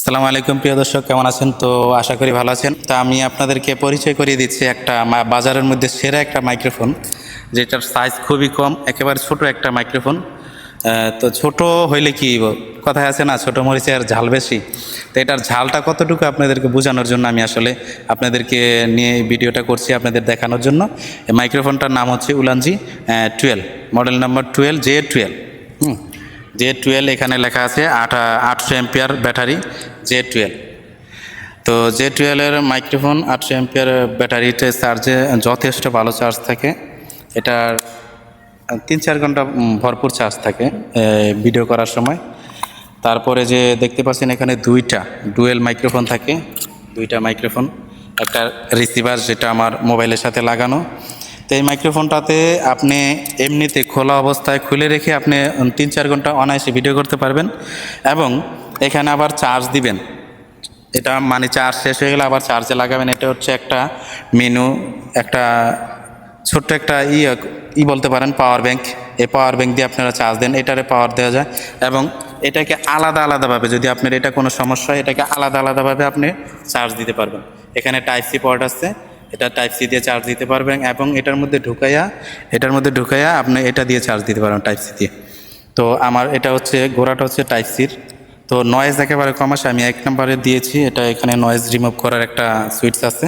আসসালামু আলাইকুম প্রিয় দর্শক, কেমন আছেন? তো আশা করি ভালো আছেন। তো আমি আপনাদেরকে পরিচয় করিয়ে দিচ্ছি একটা বাজারের মধ্যে সেরা একটা মাইক্রোফোন, যেটার সাইজ খুবই কম, একেবারে ছোট একটা মাইক্রোফোন। তো ছোট হইলে কি কথায় আছে না, ছোট মরিচের ঝাল বেশি। তো এটার ঝালটা কতটুকু আপনাদেরকে বোঝানোর জন্য আমি আসলে আপনাদেরকে নিয়ে এই ভিডিওটা করছি, আপনাদের দেখানোর জন্য। এই মাইক্রোফোনটার নাম হচ্ছে Ulanzi 12, model number 12J12। J12 এখানে লেখা আছে 800 এম্পিয়ার ব্যাটারি J12। তো J12 মাইক্রোফোন 800 এম্পিয়ার ব্যাটারিতে চার্জে যথেষ্ট ভালো চার্জ থাকে। এটার 3-4 ঘন্টা ভরপুর চার্জ থাকে ভিডিও করার সময়। তারপরে যে দেখতে পাচ্ছেন এখানে দুইটা ডুয়েল মাইক্রোফোন থাকে, দুইটা মাইক্রোফোন, একটা রিসিভার যেটা আমার মোবাইলের সাথে লাগানো। তো এই মাইক্রোফোনটাতে আপনি এমনিতে খোলা অবস্থায় খুলে রেখে আপনি 3-4 ঘন্টা অনায়াসে ভিডিও করতে পারবেন। এবং এখানে আবার চার্জ দিবেন, এটা মানে চার্জ শেষ হয়ে গেলে আবার চার্জে লাগাবেন। এটা হচ্ছে একটা মেনু, একটা ছোট্ট একটা বলতে পারেন পাওয়ার ব্যাংক। এই পাওয়ার ব্যাংক দিয়ে আপনারা চার্জ দেন, এটারে পাওয়ার দেওয়া যায়। এবং এটাকে আলাদা আলাদাভাবে, যদি আপনার এটা কোনো সমস্যা হয়, এটাকে আলাদা আলাদাভাবে আপনি চার্জ দিতে পারবেন। এখানে টাইপ সি পোর্ট আছে, এটা টাইপ সি দিয়ে চার্জ দিতে পারবেন। এবং এটার মধ্যে ঢুকাইয়া আপনি এটা দিয়ে চার্জ দিতে পারবেন টাইপ সি দিয়ে। তো আমার এটা হচ্ছে গোড়াটা হচ্ছে টাইপ সির। তো নয়েজ একেবারে কম আসে, আমি 1 নম্বরে দিয়েছি। এটা এখানে নয়েজ রিমুভ করার একটা সুইচ আছে,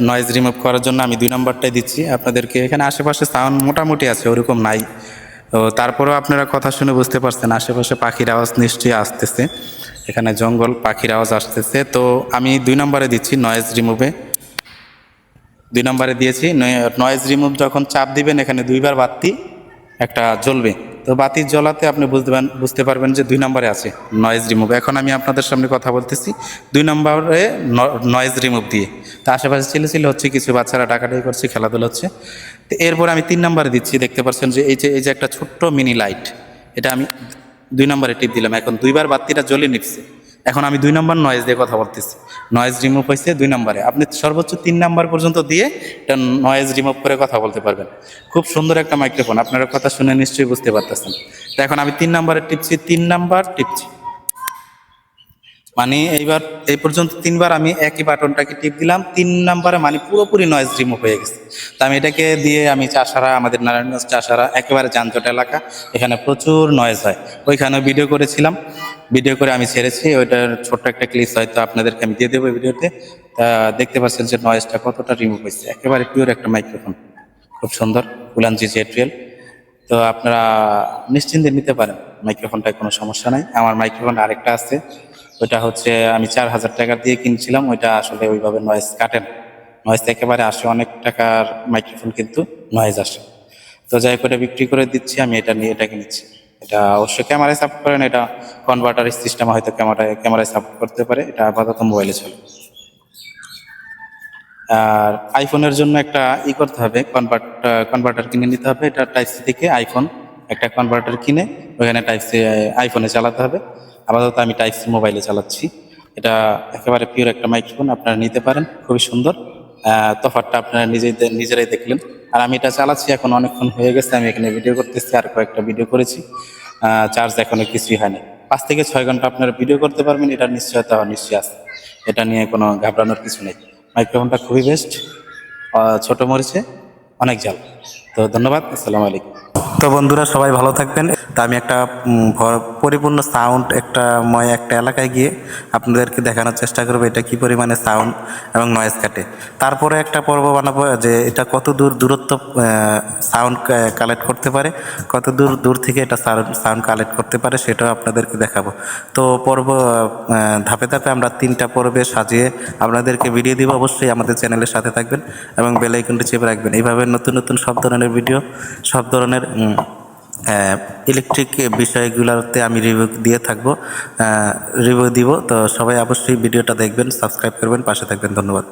নয়েজ রিমুভ করার জন্য আমি 2 নম্বরটাই দিচ্ছি আপনাদেরকে। এখানে আশেপাশে সাউন্ড মোটামুটি আছে, ওরকম নাই। তো তারপরেও আপনারা কথা শুনে বুঝতে পারছেন আশেপাশে পাখির আওয়াজ নিশ্চয়ই আসতেছে, এখানে জঙ্গল, পাখির আওয়াজ আসতেছে। তো আমি 2 নম্বরে দিচ্ছি নয়েজ রিমুভে, 2 নম্বরে দিয়েছি। নয়েজ রিমুভ যখন চাপ দিবেন এখানে 2বার বাতি একটা জ্বলবে। তো বাতি জ্বলাতে আপনি বুঝতে পারবেন যে 2 নম্বরে আছে নয়েজ রিমুভ। এখন আমি আপনাদের সামনে কথা বলতেছি 2 নম্বরে নয়েজ রিমুভ দিয়ে। তো আশেপাশে ছিল হচ্ছে, কিছু বাচ্চারা ডাকাডাকি করছে, খেলাধুলা হচ্ছে। তো এরপর আমি 3 নম্বরে দিচ্ছি, দেখতে পাচ্ছেন যে এই যে একটা ছোট্ট মিনি লাইট, এটা আমি 2 নম্বরে টিপ দিলাম। এখন 2বার বাতিটা জ্বলে নিচ্ছে। এখন আমি 2 নম্বর নয়েজ দিয়ে কথা বলতেছি, নয়েজ রিমুভ হয়েছে 2 নম্বরে। আপনি সর্বোচ্চ 3 নম্বর পর্যন্ত দিয়ে এটা নয়েজ রিমুভ করে কথা বলতে পারবেন। খুব সুন্দর একটা মাইক্রোফোন, আপনারা কথা শুনে নিশ্চয়ই বুঝতে পারতেছেন। তো এখন আমি 3 নম্বরে টিপছি, 3 নাম্বার টিপছি, মানে এইবার এই পর্যন্ত 3বার আমি একই বাটনটাকে টিপ দিলাম। 3 নম্বরে মানে পুরোপুরি নয়েজ রিমুভ হয়ে গেছে। তো আমি এটাকে দিয়ে আমি চাষারা, আমাদের নারায়ণগঞ্জ চাষারা একেবারে যানজট এলাকা, এখানে প্রচুর নয়েজ হয়, ওইখানেও ভিডিও করেছিলাম, ভিডিও করে আমি ছেড়েছি। ওইটার ছোট্ট একটা ক্লিপ হয়তো আপনাদেরকে আমি দিয়ে দেবো ভিডিওতে। তা দেখতে পাচ্ছেন যে নয়েজটা কতটা রিমুভ হয়েছে, একেবারে পিওর একটা মাইক্রোফোন, খুব সুন্দর উলানজি J12। তো আপনারা নিশ্চিন্তে নিতে পারেন মাইক্রোফোনটায়, কোনো সমস্যা নাই। আমার মাইক্রোফোন আরেকটা আছে, ওইটা হচ্ছে আমি 4000 টাকা দিয়ে কিনছিলাম। ওইটা আসলে ওইভাবে নয়েজ কাটে না, নয়েজ একেবারে আসে, অনেক টাকার মাইক্রোফোন কিন্তু নয়েজ আসে। তো যাই করে বিক্রি করে দিচ্ছি, আমি এটা নিয়ে এটাকে নিচ্ছি। এটা অবশ্যই ক্যামেরায় সাপোর্ট করে না, এটা কনভার্টার সিস্টেম হয়তো ক্যামেরায় সাপোর্ট করতে পারে, এটা আপাতত মোবাইলে চলে। আর আইফোনের জন্য একটা করতে হবে, কনভার্টার কিনে নিতে হবে। এটা টাইপ সি থেকে আইফোন একটা কনভার্টার কিনে ওখানে টাইপ সি আইফোনে চালাতে হবে। আপাতত আমি টাইপ সি মোবাইলে চালাচ্ছি। এটা একেবারে পিওর একটা মাইক্রোফোন, আপনারা নিতে পারেন, খুবই সুন্দর। তফাৎটা আপনারা নিজেরাই দেখলেন। আর আমি এটা চালাচ্ছি এখন অনেকক্ষণ হয়ে গেছে, আমি এখানে ভিডিও করতেছি, আর কয়েকটা ভিডিও করেছি। চার্জ এখনো কিছুই হয়নি। 5 থেকে 6 ঘন্টা আপনারা ভিডিও করতে পারবেন, এটার নিশ্চয়তা নিশ্চয়ই আছে, এটা নিয়ে কোনো ঘাবড়ানোর কিছু নেই। মাইক্রোফোনটা খুবই বেস্ট, ছোট মরিচে অনেক জাল। তো ধন্যবাদ, আসসালামু আলাইকুম। তো বন্ধুরা সবাই ভালো থাকবেন। তা আমি একটা পরিপূর্ণ সাউন্ড একটা এলাকায় গিয়ে আপনাদেরকে দেখানোর চেষ্টা করবো এটা কি পরিমাণে সাউন্ড এবং নয়েজ কাটে। তারপরে একটা পর্ব বানাবো যে এটা কত দূরত্ব সাউন্ড কালেক্ট করতে পারে, কত দূর থেকে এটা সাউন্ড কালেক্ট করতে পারে, সেটাও আপনাদেরকে দেখাবো। তো পর্ব ধাপে ধাপে আমরা 3টা পর্বে সাজিয়ে আপনাদেরকে ভিডিও দিব। অবশ্যই আমাদের চ্যানেলের সাথে থাকবেন এবং বেল আইকনটি চেপে রাখবেন। এইভাবে নতুন নতুন সব ধরনের ভিডিও, সব ধরনের ইলেকট্রিক বিষয়গুলোতে আমি রিভিউ দিব। তো সবাই অবশ্যই ভিডিওটা দেখবেন, সাবস্ক্রাইব করবেন, পাশে থাকবেন। ধন্যবাদ।